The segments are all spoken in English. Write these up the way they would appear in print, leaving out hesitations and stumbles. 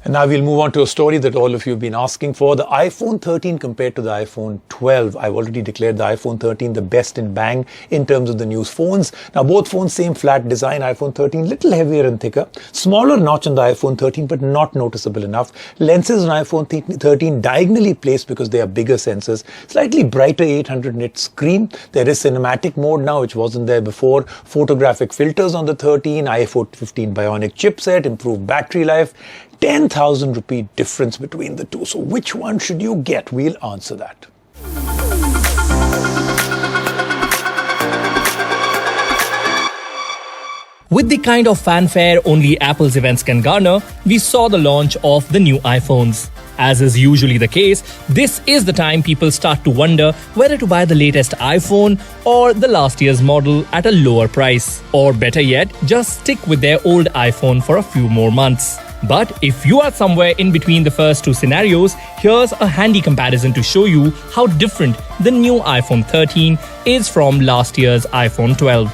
And now we'll move on to a story that all of you have been asking for. The iPhone 13 compared to the iPhone 12. I've already declared the iPhone 13 the best in bang in terms of the new phones. Now both phones same flat design. iPhone 13 little heavier and thicker. Smaller notch on the iPhone 13 but not noticeable enough. Lenses on iPhone 13 diagonally placed because they are bigger sensors. Slightly brighter 800 nit screen. There is cinematic mode now which wasn't there before. Photographic filters on the 13. iPhone 15 BIONIC chipset. Improved battery life. 10,000 rupee difference between the two. So which one should you get? We'll answer that. With the kind of fanfare only Apple's events can garner, we saw the launch of the new iPhones. As is usually the case, this is the time people start to wonder whether to buy the latest iPhone or the last year's model at a lower price. Or better yet, just stick with their old iPhone for a few more months. But if you are somewhere in between the first two scenarios, here's a handy comparison to show you how different the new iPhone 13 is from last year's iPhone 12.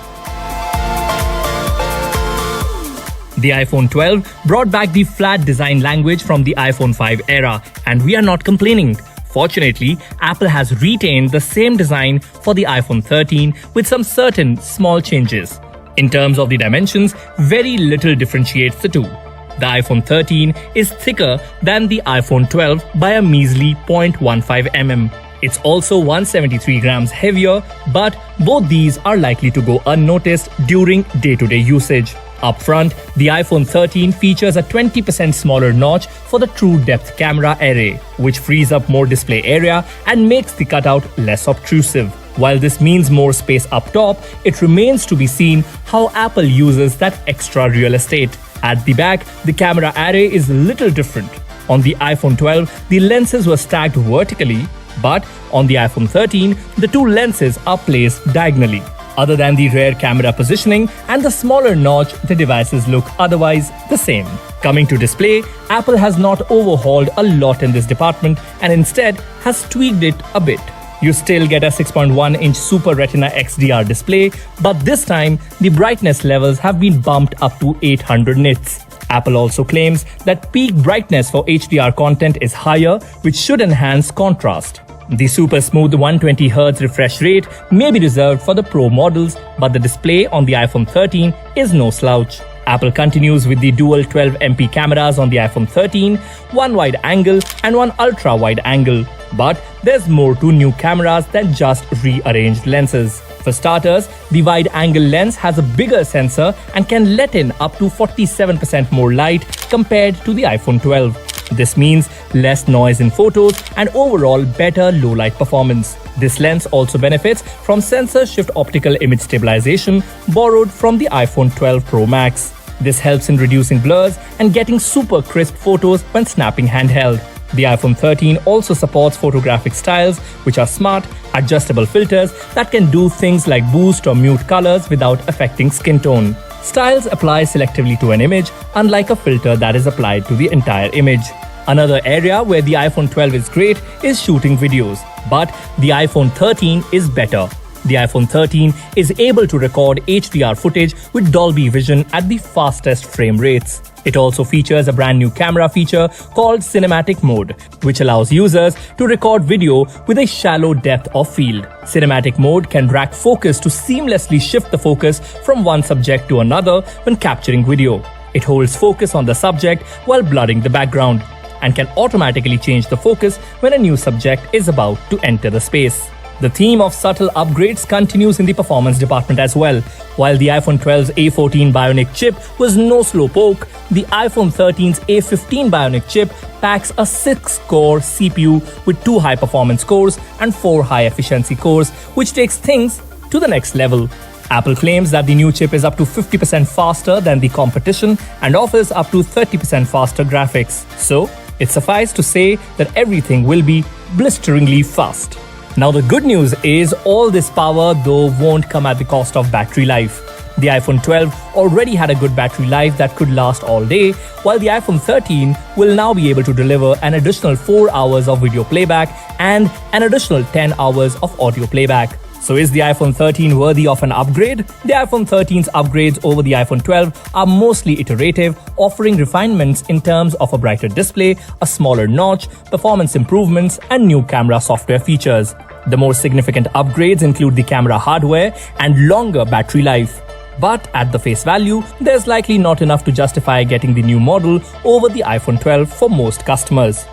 The iPhone 12 brought back the flat design language from the iPhone 5 era, and we are not complaining. Fortunately, Apple has retained the same design for the iPhone 13 with some certain small changes. In terms of the dimensions, very little differentiates the two. The iPhone 13 is thicker than the iPhone 12 by a measly 0.15 mm. It's also 173 grams heavier, but both these are likely to go unnoticed during day-to-day usage. Up front, the iPhone 13 features a 20% smaller notch for the true depth camera array, which frees up more display area and makes the cutout less obtrusive. While this means more space up top, it remains to be seen how Apple uses that extra real estate. At the back, the camera array is a little different. On the iPhone 12, the lenses were stacked vertically, but on the iPhone 13, the two lenses are placed diagonally. Other than the rear camera positioning and the smaller notch, the devices look otherwise the same. Coming to display, Apple has not overhauled a lot in this department and instead has tweaked it a bit. You still get a 6.1-inch Super Retina XDR display, but this time the brightness levels have been bumped up to 800 nits. Apple also claims that peak brightness for HDR content is higher, which should enhance contrast. The super smooth 120Hz refresh rate may be reserved for the Pro models, but the display on the iPhone 13 is no slouch. Apple continues with the dual 12MP cameras on the iPhone 13, one wide angle and one ultra wide angle. But there's more to new cameras than just rearranged lenses. For starters, the wide-angle lens has a bigger sensor and can let in up to 47% more light compared to the iPhone 12. This means less noise in photos and overall better low-light performance. This lens also benefits from sensor shift optical image stabilization borrowed from the iPhone 12 Pro Max. This helps in reducing blurs and getting super crisp photos when snapping handheld. The iPhone 13 also supports photographic styles, which are smart, adjustable filters that can do things like boost or mute colors without affecting skin tone. Styles apply selectively to an image, unlike a filter that is applied to the entire image. Another area where the iPhone 12 is great is shooting videos, but the iPhone 13 is better. The iPhone 13 is able to record HDR footage with Dolby Vision at the fastest frame rates. It also features a brand new camera feature called Cinematic Mode, which allows users to record video with a shallow depth of field. Cinematic Mode can rack focus to seamlessly shift the focus from one subject to another when capturing video. It holds focus on the subject while blurring the background, and can automatically change the focus when a new subject is about to enter the space. The theme of subtle upgrades continues in the performance department as well. While the iPhone 12's A14 Bionic chip was no slow poke, the iPhone 13's A15 Bionic chip packs a 6-core CPU with 2 high-performance cores and 4 high-efficiency cores, which takes things to the next level. Apple claims that the new chip is up to 50% faster than the competition and offers up to 30% faster graphics. So, it suffices to say that everything will be blisteringly fast. Now the good news is all this power though won't come at the cost of battery life. The iPhone 12 already had a good battery life that could last all day, while the iPhone 13 will now be able to deliver an additional 4 hours of video playback and an additional 10 hours of audio playback. So is the iPhone 13 worthy of an upgrade? The iPhone 13's upgrades over the iPhone 12 are mostly iterative, offering refinements in terms of a brighter display, a smaller notch, performance improvements, and new camera software features. The more significant upgrades include the camera hardware and longer battery life. But at the face value, there's likely not enough to justify getting the new model over the iPhone 12 for most customers.